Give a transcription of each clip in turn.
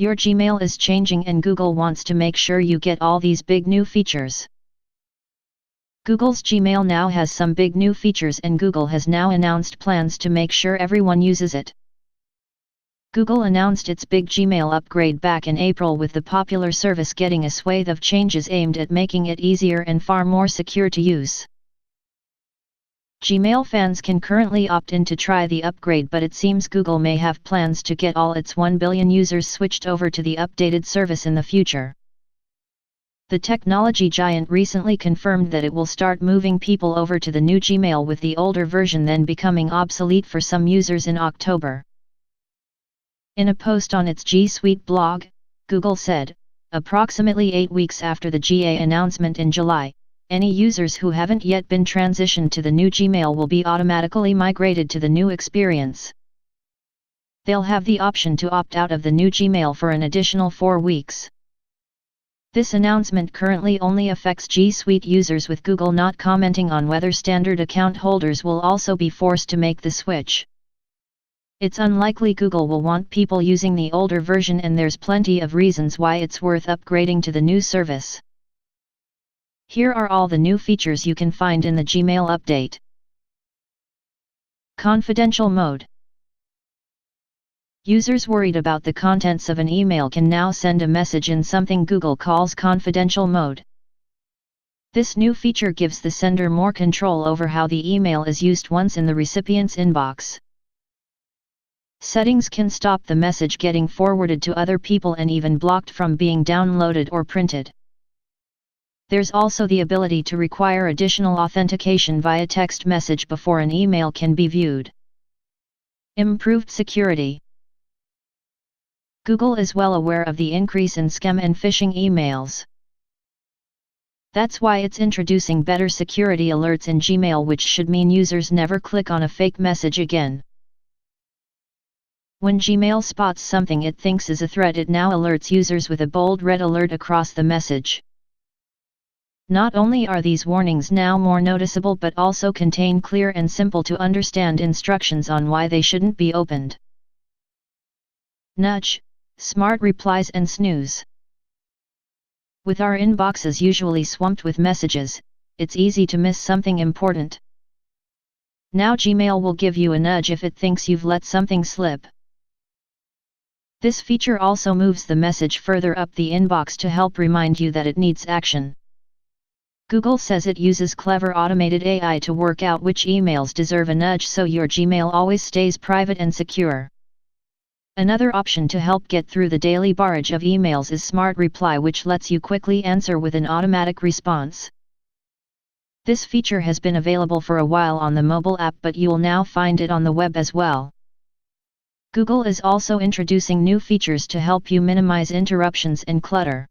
Your Gmail is changing and Google wants to make sure you get all these big new features. Google's Gmail now has some big new features and Google has now announced plans to make sure everyone uses it. Google announced its big Gmail upgrade back in April, with the popular service getting a swathe of changes aimed at making it easier and far more secure to use. Gmail fans can currently opt in to try the upgrade, but it seems Google may have plans to get all its 1 billion users switched over to the updated service in the future. The technology giant recently confirmed that it will start moving people over to the new Gmail, with the older version then becoming obsolete for some users in October. In a post on its G Suite blog, Google said, approximately 8 weeks after the GA announcement in July, any users who haven't yet been transitioned to the new Gmail will be automatically migrated to the new experience. They'll have the option to opt out of the new Gmail for an additional 4 weeks. This announcement currently only affects G Suite users, with Google not commenting on whether standard account holders will also be forced to make the switch. It's unlikely Google will want people using the older version, and there's plenty of reasons why it's worth upgrading to the new service. Here are all the new features you can find in the Gmail update. Confidential mode. Users worried about the contents of an email can now send a message in something Google calls confidential mode. This new feature gives the sender more control over how the email is used once in the recipient's inbox. Settings can stop the message getting forwarded to other people and even blocked from being downloaded or printed. There's also the ability to require additional authentication via text message before an email can be viewed. Improved security. Google is well aware of the increase in scam and phishing emails. That's why it's introducing better security alerts in Gmail, which should mean users never click on a fake message again. When Gmail spots something it thinks is a threat, it now alerts users with a bold red alert across the message. Not only are these warnings now more noticeable, but also contain clear and simple to understand instructions on why they shouldn't be opened. Nudge, smart replies and snooze. With our inboxes usually swamped with messages, it's easy to miss something important. Now Gmail will give you a nudge if it thinks you've let something slip. This feature also moves the message further up the inbox to help remind you that it needs action. Google says it uses clever automated AI to work out which emails deserve a nudge, so your Gmail always stays private and secure. Another option to help get through the daily barrage of emails is Smart Reply, which lets you quickly answer with an automatic response. This feature has been available for a while on the mobile app, but you'll now find it on the web as well. Google is also introducing new features to help you minimize interruptions and clutter.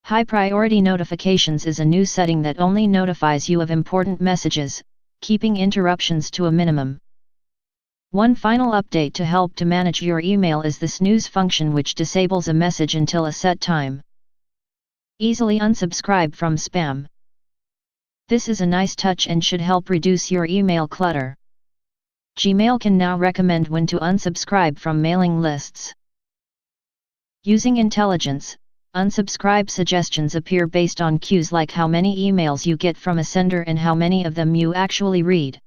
High priority notifications is a new setting that only notifies you of important messages, keeping interruptions to a minimum. One final update to help to manage your email is the snooze function, which disables a message until a set time. Easily unsubscribe from spam. This is a nice touch and should help reduce your email clutter. Gmail can now recommend when to unsubscribe from mailing lists. Using intelligence, unsubscribe suggestions appear based on cues like how many emails you get from a sender and how many of them you actually read.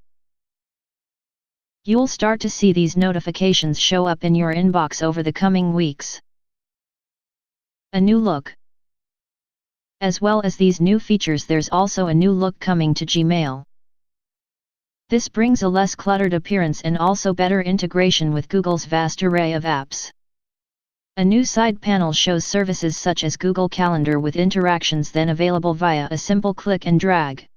You'll start to see these notifications show up in your inbox over the coming weeks. A new look. As well as these new features, there's also a new look coming to Gmail. This brings a less cluttered appearance and also better integration with Google's vast array of apps. A new side panel shows services such as Google Calendar with interactions then available via a simple click and drag.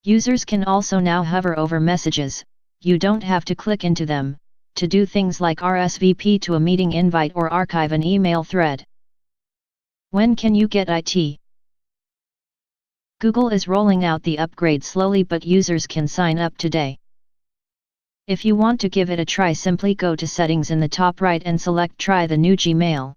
Users can also now hover over messages, you don't have to click into them, to do things like RSVP to a meeting invite or archive an email thread. When can you get it? Google is rolling out the upgrade slowly, but users can sign up today. If you want to give it a try, simply go to Settings in the top right and select Try the new Gmail.